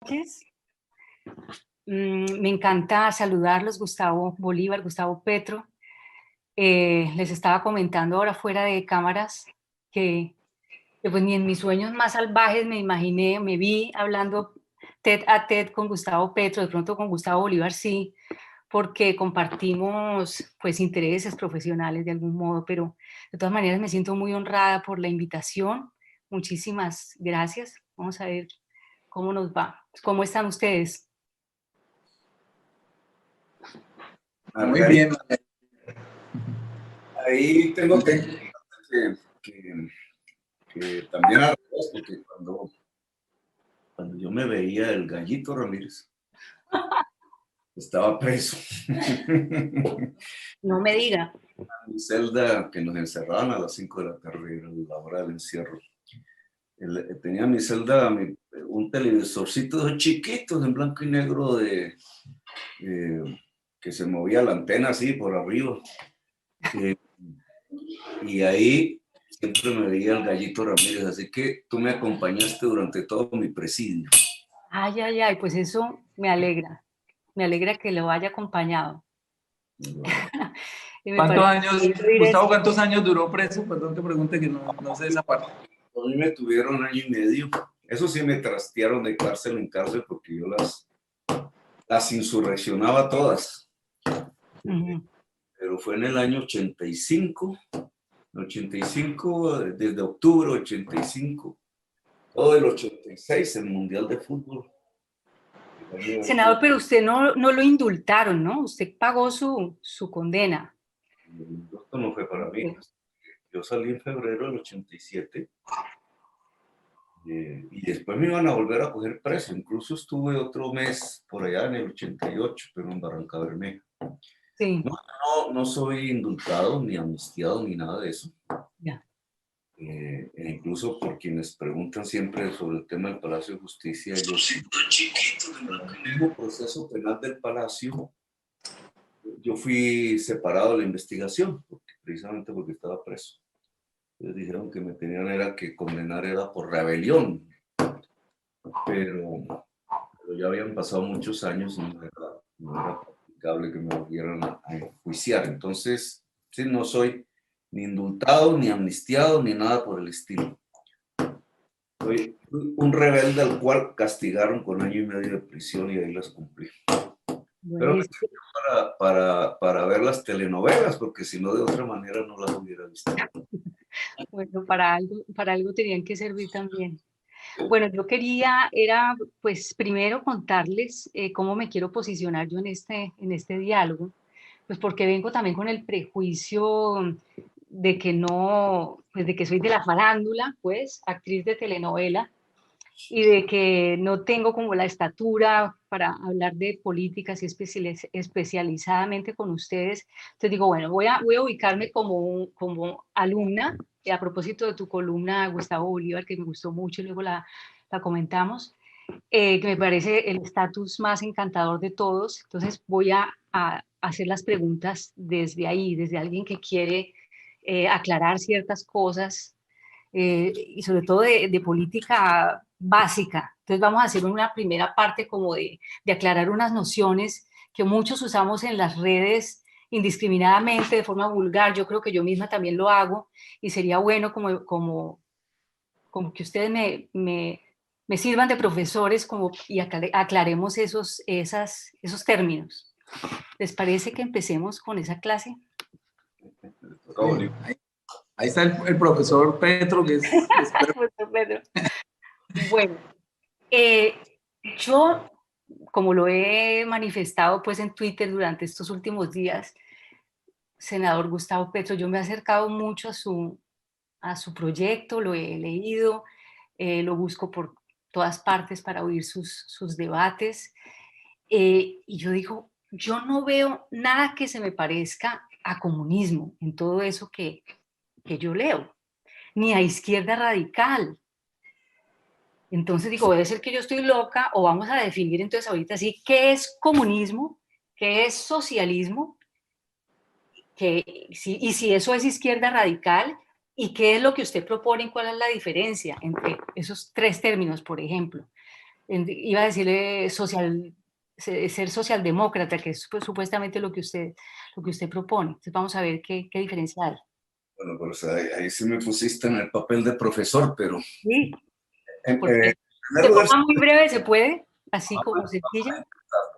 noches. Me encanta saludarlos, Gustavo Bolívar, Gustavo Petro. Les estaba comentando ahora fuera de cámaras que pues ni en mis sueños más salvajes me imaginé, me vi hablando tete a tete con Gustavo Petro, de pronto con Gustavo Bolívar sí, porque compartimos pues intereses profesionales de algún modo, pero de todas maneras me siento muy honrada por la invitación. Muchísimas gracias. Vamos a ver cómo nos va. ¿Cómo están ustedes? Muy bien. Ahí tengo que también al revés, porque cuando yo me veía el Gallito Ramírez, estaba preso. No me diga. Mi celda, que nos encerraban a las 5 de la tarde, era la hora del encierro. Tenía mi celda un televisorcito de chiquitos en blanco y negro que se movía la antena así por arriba. Y ahí siempre me veía el Gallito Ramírez, así que tú me acompañaste durante todo mi presidio. Ay, ay, ay, pues eso me alegra que lo haya acompañado. ¿Cuántos años, Gustavo, cuántos años duró preso? Perdón que pregunte que no sé esa parte. A mí me tuvieron 1 año y medio. Eso sí me trastearon de cárcel en cárcel porque yo las insurreccionaba todas. Pero fue en el año 85, desde octubre 85, todo el 86, el Mundial de Fútbol. Senador, pero usted no lo indultaron, ¿no? Usted pagó su condena. El indulto no fue para mí. Yo salí en febrero del 87 y después me iban a volver a coger preso. Incluso estuve otro mes por allá en el 88, pero en Barranca Bermeja. Sí. No soy indultado, ni amnistiado, ni nada de eso. Ya. Incluso por quienes preguntan siempre sobre el tema del Palacio de Justicia, yo en el mismo proceso penal del Palacio, yo fui separado de la investigación, precisamente porque estaba preso. Ellos dijeron que me tenían que condenar era por rebelión, pero ya habían pasado muchos años y no era practicable que me volvieran a enjuiciar. Entonces, sí, no soy ni indultado, ni amnistiado, ni nada por el estilo. Soy un rebelde al cual castigaron con 1 año y medio de prisión y ahí las cumplí. Pero para ver las telenovelas, porque si no, de otra manera no las hubiera visto. Bueno, para algo tenían que servir también. Bueno, yo quería, pues primero contarles cómo me quiero posicionar yo en este diálogo, pues porque vengo también con el prejuicio de que pues de que soy de la farándula, pues, actriz de telenovela, y de que no tengo como la estatura para hablar de políticas y especializadamente con ustedes. Entonces digo, bueno, voy a ubicarme como alumna, y a propósito de tu columna, Gustavo Bolívar, que me gustó mucho y luego la comentamos, que me parece el estatus más encantador de todos. Entonces voy a hacer las preguntas desde ahí, desde alguien que quiere aclarar ciertas cosas, y sobre todo de política básica. Entonces vamos a hacer una primera parte como de aclarar unas nociones que muchos usamos en las redes indiscriminadamente, de forma vulgar. Yo creo que yo misma también lo hago y sería bueno como que ustedes me sirvan de profesores y aclaremos esos términos. ¿Les parece que empecemos con esa clase? Ahí está el profesor Petro, que es Pedro. Bueno, yo, como lo he manifestado pues en Twitter durante estos últimos días, senador Gustavo Petro, yo me he acercado mucho a su proyecto, lo he leído, lo busco por todas partes para oír sus debates, y yo digo, yo no veo nada que se me parezca a comunismo en todo eso que yo leo, ni a izquierda radical. Entonces digo, debe ser que yo estoy loca, o vamos a definir entonces ahorita sí qué es comunismo, qué es socialismo, y si eso es izquierda radical, y qué es lo que usted propone y cuál es la diferencia entre esos tres términos, por ejemplo. iba a decirle ser socialdemócrata, que es pues, supuestamente lo que usted propone. Entonces vamos a ver qué diferencia hay. Bueno, pues ahí sí me pusiste en el papel de profesor, pero Sí, en porque primer de lugar, forma muy breve se puede, así como sencilla.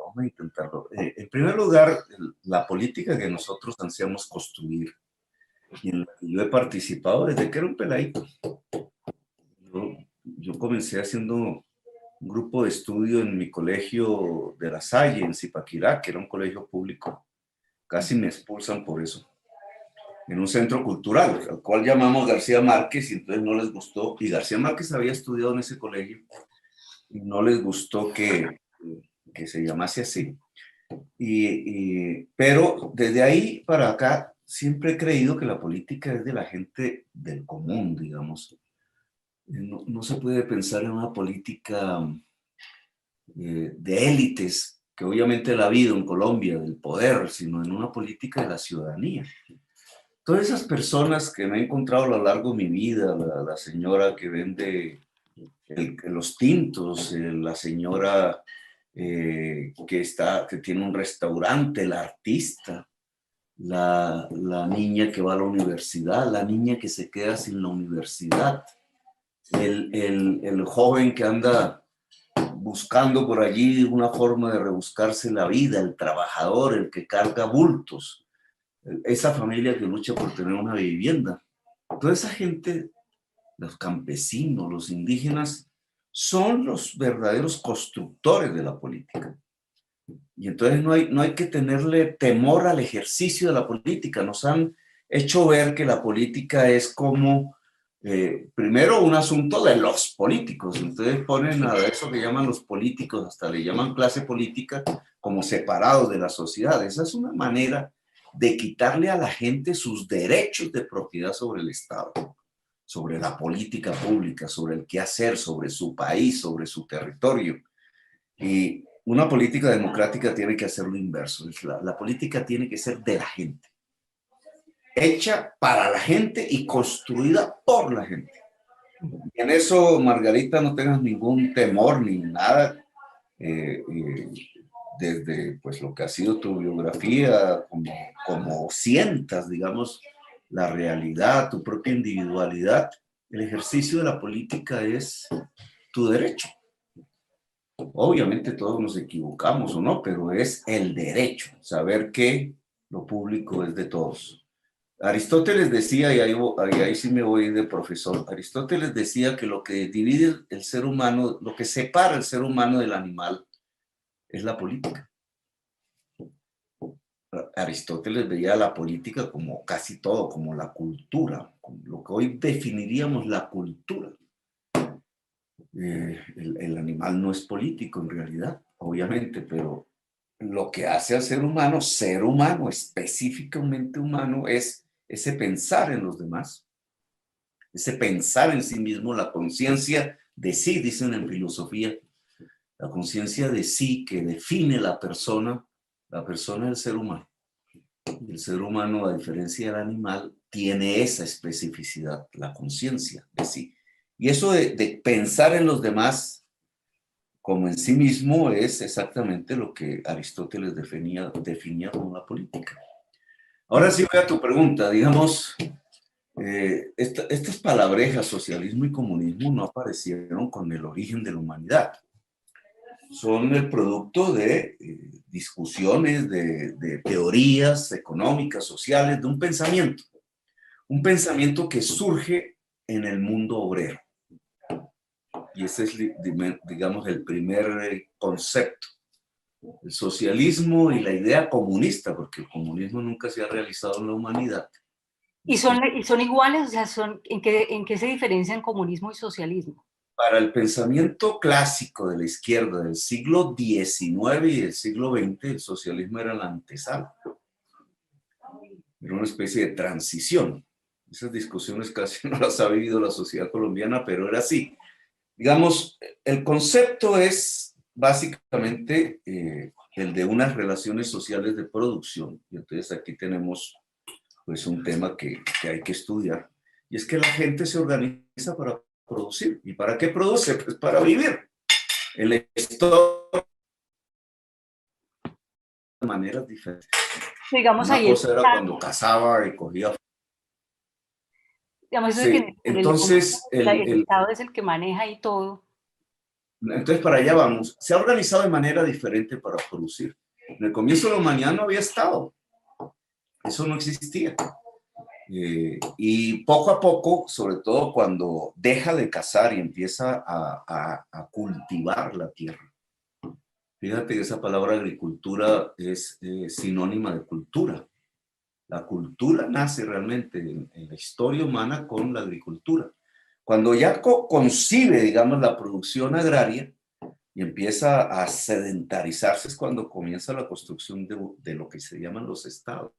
vamos a intentarlo. En primer lugar, la política que nosotros ansiamos construir y en la que yo he participado desde que era un peladito. Yo comencé haciendo un grupo de estudio en mi colegio de La Salle, en Zipaquirá, que era un colegio público. Casi me expulsan por eso. En un centro cultural, al cual llamamos García Márquez, y entonces no les gustó. Y García Márquez había estudiado en ese colegio y no les gustó que se llamase así. Pero desde ahí para acá siempre he creído que la política es de la gente del común, digamos. No se puede pensar en una política de élites, que obviamente la ha habido en Colombia, del poder, sino en una política de la ciudadanía. Todas esas personas que me he encontrado a lo largo de mi vida, la señora que vende los tintos, la señora que tiene un restaurante, la artista, la niña que va a la universidad, la niña que se queda sin la universidad, el joven que anda buscando por allí una forma de rebuscarse la vida, el trabajador, el que carga bultos, esa familia que lucha por tener una vivienda. Toda esa gente, los campesinos, los indígenas, son los verdaderos constructores de la política. Y entonces no hay que tenerle temor al ejercicio de la política. Nos han hecho ver que la política es como, primero, un asunto de los políticos. Entonces ponen a eso que llaman los políticos, hasta le llaman clase política, como separados de la sociedad. Esa es una manera de quitarle a la gente sus derechos de propiedad sobre el Estado, sobre la política pública, sobre el qué hacer, sobre su país, sobre su territorio. Y una política democrática tiene que hacer lo inverso. La política tiene que ser de la gente, hecha para la gente y construida por la gente. Y en eso, Margarita, no tengas ningún temor ni nada. Desde pues, lo que ha sido tu biografía, como sientas, digamos, la realidad, tu propia individualidad, el ejercicio de la política es tu derecho. Obviamente todos nos equivocamos o no, pero es el derecho, saber que lo público es de todos. Aristóteles decía, y ahí sí me voy de profesor, Aristóteles decía que lo que divide el ser humano, lo que separa el ser humano del animal, es la política. Aristóteles veía la política como casi todo, como la cultura, como lo que hoy definiríamos la cultura. El animal no es político en realidad, obviamente, pero lo que hace al ser humano, específicamente humano, es ese pensar en los demás, ese pensar en sí mismo, la conciencia de sí, dicen en filosofía, la conciencia de sí que define la persona es el ser humano. El ser humano, a diferencia del animal, tiene esa especificidad, la conciencia de sí. Y eso de pensar en los demás como en sí mismo es exactamente lo que Aristóteles definía como la política. Ahora sí voy a tu pregunta, digamos, estas palabrejas, socialismo y comunismo, no aparecieron con el origen de la humanidad. Son el producto de discusiones, de teorías económicas, sociales, de un pensamiento que surge en el mundo obrero. Y ese es, digamos, el primer concepto. El socialismo y la idea comunista, porque el comunismo nunca se ha realizado en la humanidad. ¿Y son iguales? O sea, ¿en qué se diferencian comunismo y socialismo? Para el pensamiento clásico de la izquierda del siglo XIX y del siglo XX, el socialismo era la antesala. Era una especie de transición. Esas discusiones casi no las ha vivido la sociedad colombiana, pero era así. Digamos, el concepto es básicamente el de unas relaciones sociales de producción. Y entonces aquí tenemos pues un tema que hay que estudiar. Y es que la gente se organiza para producir. ¿Y para qué produce? Pues para vivir. En la historia, de maneras diferentes. Digamos, Una ahí cosa era cuando cazaba y cogía. digamos, eso de Sí, que entonces, el Estado es el que maneja ahí todo. entonces para allá vamos. Se ha organizado de manera diferente para producir. En el comienzo de la humanidad no había Estado. Eso no existía. Y poco a poco, sobre todo cuando deja de cazar y empieza a cultivar la tierra. Fíjate que esa palabra agricultura es sinónima de cultura. La cultura nace realmente en la historia humana con la agricultura. Cuando ya concibe, digamos, la producción agraria y empieza a sedentarizarse es cuando comienza la construcción de lo que se llaman los estados,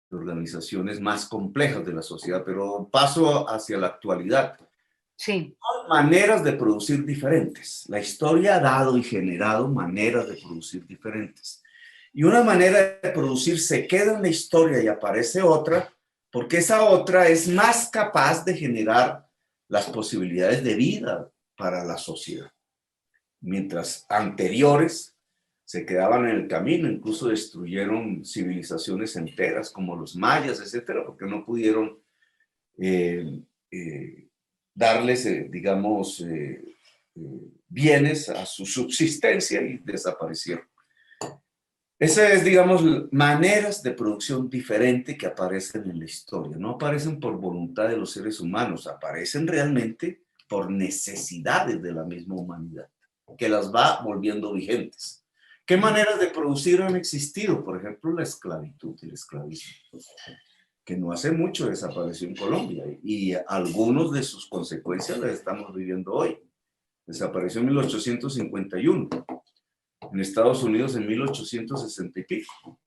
de organizaciones más complejas de la sociedad. Pero paso hacia la actualidad. Sí. Hay maneras de producir diferentes. La historia ha dado y generado maneras de producir diferentes. Y una manera de producir se queda en la historia y aparece otra, porque esa otra es más capaz de generar las posibilidades de vida para la sociedad. Mientras anteriores se quedaban en el camino, incluso destruyeron civilizaciones enteras como los mayas, etcétera, porque no pudieron darles, digamos, bienes a su subsistencia y desaparecieron. Esas es, digamos, maneras de producción diferente que aparecen en la historia. No aparecen por voluntad de los seres humanos, aparecen realmente por necesidades de la misma humanidad, que las va volviendo vigentes. ¿Qué maneras de producir han existido? Por ejemplo, la esclavitud y el esclavismo, que no hace mucho desapareció en Colombia y algunas de sus consecuencias las estamos viviendo hoy. Desapareció en 1851. En Estados Unidos en 1860 y pico,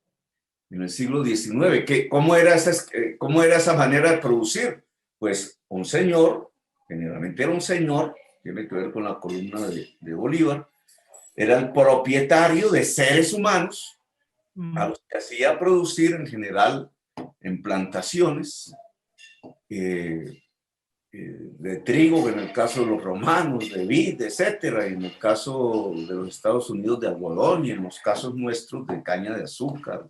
en el siglo XIX. ¿Cómo era esa manera de producir? Pues un señor, generalmente era un señor, tiene que ver con la columna de Bolívar, era el propietario de seres humanos a los que hacía producir en general en plantaciones de trigo, en el caso de los romanos, de vid, etcétera, y en el caso de los Estados Unidos de algodón, y en los casos nuestros de caña de azúcar.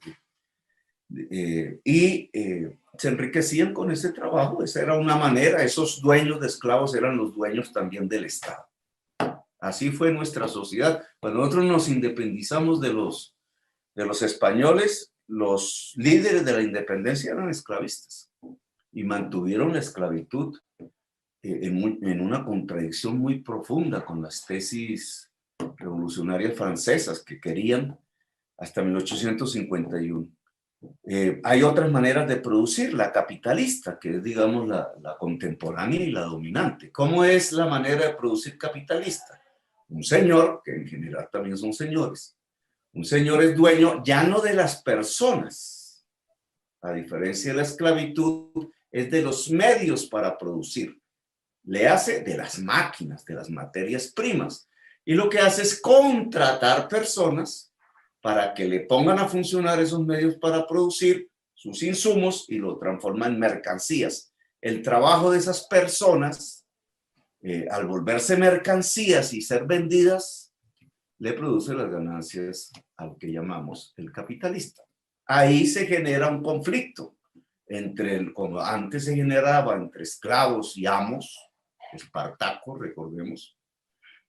Se enriquecían con ese trabajo. Esa era una manera. Esos dueños de esclavos eran los dueños también del Estado. Así fue nuestra sociedad. Cuando nosotros nos independizamos de los españoles, los líderes de la independencia eran esclavistas y mantuvieron la esclavitud en una contradicción muy profunda con las tesis revolucionarias francesas que querían hasta 1851. Hay otras maneras de producir, la capitalista, que es, digamos, la contemporánea y la dominante. ¿Cómo es la manera de producir capitalista? Un señor, que en general también son señores, un señor es dueño ya no de las personas, a diferencia de la esclavitud, es de los medios para producir. Le hace de las máquinas, de las materias primas. Y lo que hace es contratar personas para que le pongan a funcionar esos medios para producir sus insumos y lo transforma en mercancías. El trabajo de esas personas, al volverse mercancías y ser vendidas, le produce las ganancias al que llamamos el capitalista. Ahí se genera un conflicto como antes se generaba entre esclavos y amos, Espartaco, recordemos.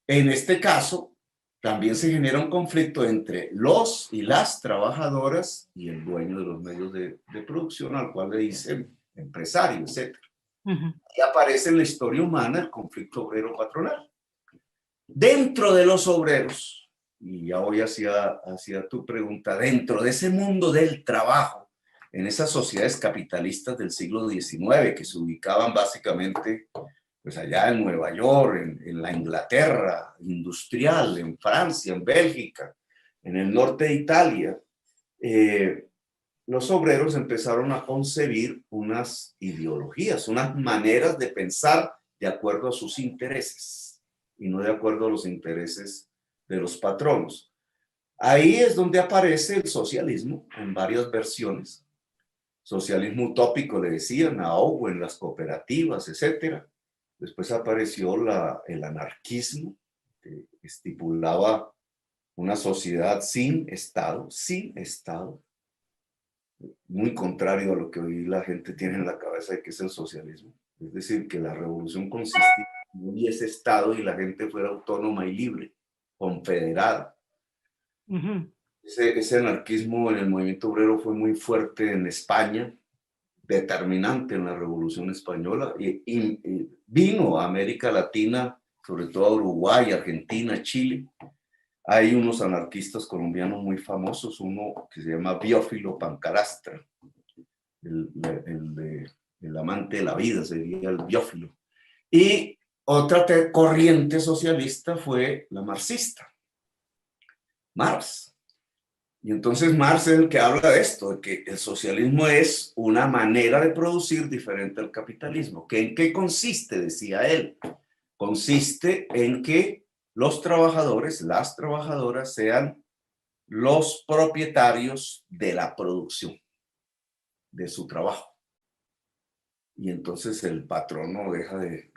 En este caso, también se genera un conflicto entre los y las trabajadoras y el dueño de los medios de producción, al cual le dicen empresario, etc. Y aparece en la historia humana el conflicto obrero-patronal. Dentro de los obreros, y ya voy hacia tu pregunta, dentro de ese mundo del trabajo, en esas sociedades capitalistas del siglo XIX que se ubicaban básicamente pues allá en Nueva York, en la Inglaterra industrial, en Francia, en Bélgica, en el norte de Italia, los obreros empezaron a concebir unas ideologías, unas maneras de pensar de acuerdo a sus intereses y no de acuerdo a los intereses de los patronos. Ahí es donde aparece el socialismo en varias versiones. Socialismo utópico, le decían a Owen, las cooperativas, etcétera. Después apareció el anarquismo, que estipulaba una sociedad sin Estado, muy contrario a lo que hoy la gente tiene en la cabeza de que es el socialismo. Es decir, que la revolución consistía en que no hubiese Estado y la gente fuera autónoma y libre, confederada. Ese anarquismo en el movimiento obrero fue muy fuerte en España, determinante en la Revolución Española, y vino a América Latina, sobre todo a Uruguay, Argentina, Chile. Hay unos anarquistas colombianos muy famosos, uno que se llama Biófilo Pancarastra, el amante de la vida, sería el Biófilo. Y otra corriente socialista fue la marxista, Marx. Y entonces Marx es el que habla de esto, de que el socialismo es una manera de producir diferente al capitalismo. ¿En qué consiste? Decía él. Consiste en que los trabajadores, las trabajadoras sean los propietarios de la producción, de su trabajo. Y entonces el patrono deja de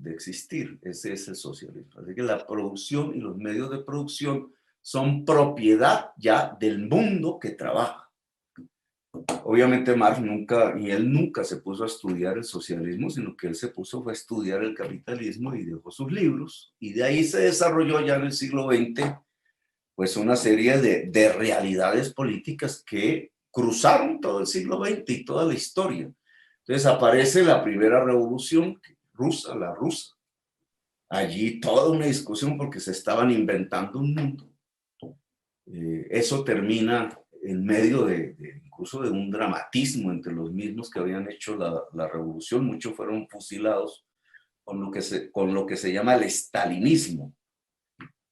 existir. Ese es el socialismo. Así que la producción y los medios de producción son propiedad ya del mundo que trabaja. Obviamente Marx nunca se puso a estudiar el socialismo, sino que él se puso a estudiar el capitalismo y dejó sus libros. Y de ahí se desarrolló ya en el siglo XX pues una serie de realidades políticas que cruzaron todo el siglo XX y toda la historia. Entonces aparece la primera revolución rusa, la rusa. Allí toda una discusión porque se estaban inventando un mundo. Eso termina en medio incluso de un dramatismo entre los mismos que habían hecho la revolución. Muchos fueron fusilados con lo que se llama el estalinismo.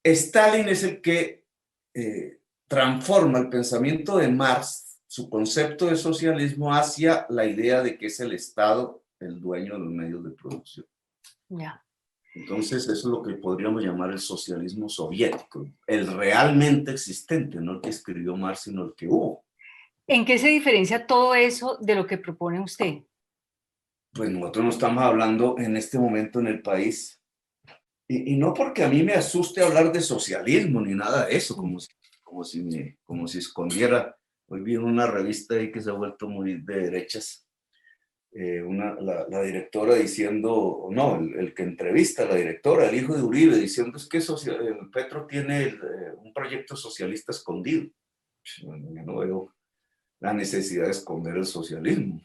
Stalin es el que transforma el pensamiento de Marx, su concepto de socialismo, hacia la idea de que es el Estado el dueño de los medios de producción. Ya. Entonces, eso es lo que podríamos llamar el socialismo soviético, el realmente existente, no el que escribió Marx, sino el que hubo. ¿En qué se diferencia todo eso de lo que propone usted? Pues nosotros no estamos hablando en este momento en el país, y no porque a mí me asuste hablar de socialismo ni nada de eso, como si escondiera. Hoy vi en una revista ahí que se ha vuelto muy de derechas, la directora diciendo, no, el que entrevista a la directora, el hijo de Uribe, diciendo es que el Petro tiene un proyecto socialista escondido. Bueno, yo no veo la necesidad de esconder el socialismo.